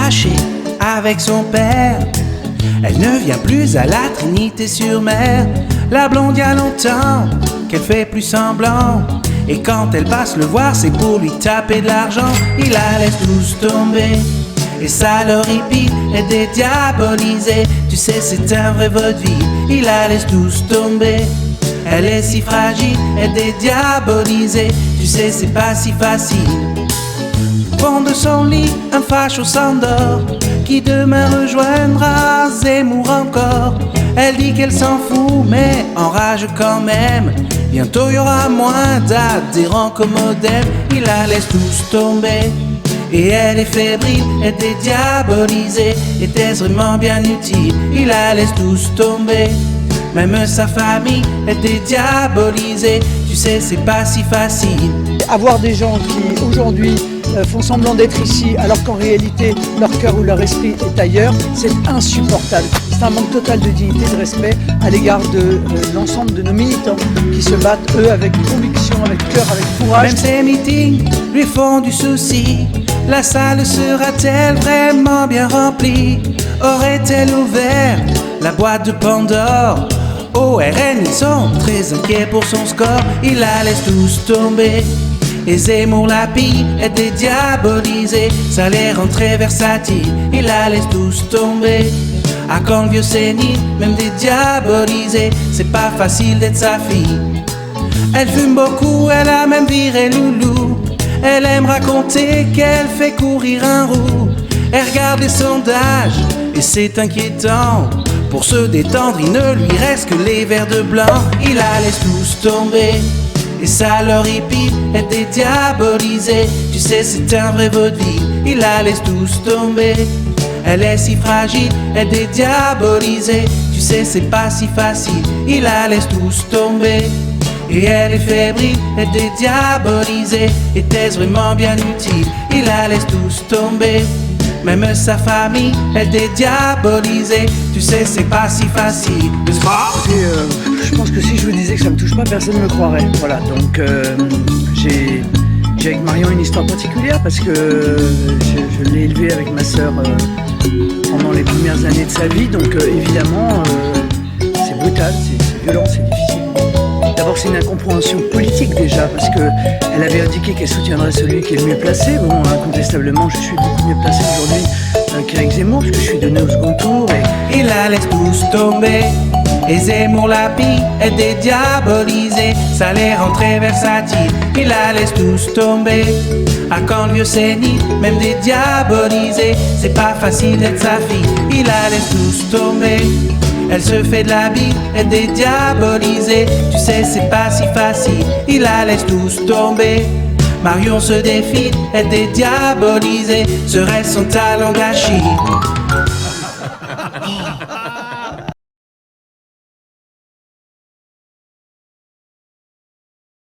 fâchée avec son père. Elle ne vient plus à la Trinité-sur-Mer. La blonde y a longtemps qu'elle fait plus semblant. Et quand elle passe le voir, c'est pour lui taper de l'argent. Il la laisse tous tomber et ça l'horripile est dédiabolisée. Tu sais, c'est un vrai vaudeville. Il la laisse tous tomber. Elle est si fragile, elle est dédiabolisée. Tu sais, c'est pas si facile. Fond de son lit, un facho s'endort, qui demain rejoindra Zemmour encore. Elle dit qu'elle s'en fout, mais enrage quand même. Bientôt y aura moins d'adhérents qu'au modem. Il la laisse tous tomber et elle est fébrile, elle est dédiabolisée. Était-ce vraiment bien utile? Il la laisse tous tomber. Même sa famille est dédiabolisée. Tu sais, c'est pas si facile. Avoir des gens qui aujourd'hui font semblant d'être ici alors qu'en réalité leur cœur ou leur esprit est ailleurs, c'est insupportable. C'est un manque total de dignité, de respect à l'égard de l'ensemble de nos militants qui se battent, eux, avec conviction, avec cœur, avec courage. Même ces meetings lui font du souci. La salle sera-t-elle vraiment bien remplie? Aurait-elle ouvert la boîte de Pandore? Au RN, ils sont très inquiets pour son score. Il la laisse tous tomber et Zemmour la pille est dédiabolisée. Ça les rend très versatiles. Il la laisse tous tomber. À quand le vieux sénile, même dédiabolisé. C'est pas facile d'être sa fille. Elle fume beaucoup, elle a même viré loulou. Elle aime raconter qu'elle fait courir un roux. Elle regarde les sondages et c'est inquiétant. Pour se détendre, il ne lui reste que les verres de blanc. Il la laisse tous tomber et ça l'horripile est dédiabolisée. Tu sais, c'est un vrai vaudeville. Il la laisse tous tomber. Elle est si fragile, elle est dédiabolisée. Tu sais, c'est pas si facile. Il la laisse tous tomber et elle est fébrile, elle est dédiabolisée. Était-ce vraiment bien utile? Il la laisse tous tomber. Même sa famille est dédiabolisée. Tu sais, c'est pas si facile. Je pense que si je vous disais que ça me touche pas, personne ne me croirait. Voilà, donc j'ai avec Marion une histoire particulière parce que je l'ai élevée avec ma sœur pendant les premières années de sa vie. Donc évidemment, c'est brutal, c'est violent, c'est difficile. D'abord, c'est une incompréhension politique déjà, parce qu'elle avait indiqué qu'elle soutiendrait celui qui est le mieux placé. Bon, incontestablement, je suis beaucoup mieux placé aujourd'hui qu'avec Zemmour, parce que je suis donné au second tour. Et il la laisse tous tomber, et Zemmour la pille est dédiabolisée. Ça les rend très versatiles. Il la laisse tous tomber. À quand le vieux sénile, même dédiabolisé. C'est pas facile d'être sa fille. Il la laisse tous tomber. Elle se fait de la bille, elle est dédiabolisée. Tu sais, c'est pas si facile. Il la laisse tous tomber. Marion se défile, elle est dédiabolisée. Serait son talent gâchis?